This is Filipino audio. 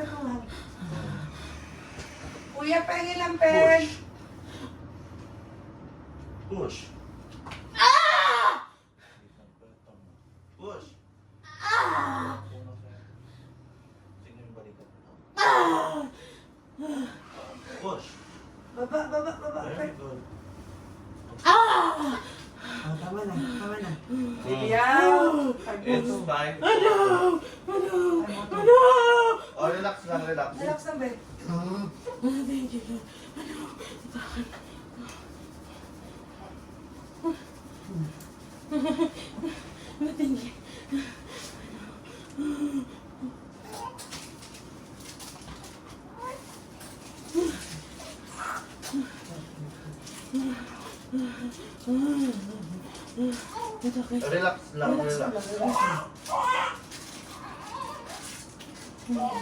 ginagawa? Kuya, pengi lang, pen. Push. Push. Push. Baba, baba, baba. Very good. Oh, tama na, tama na. Yaw! It's fine. Oh, relax lang, relax. Relax lang, be. Relax lang, relax.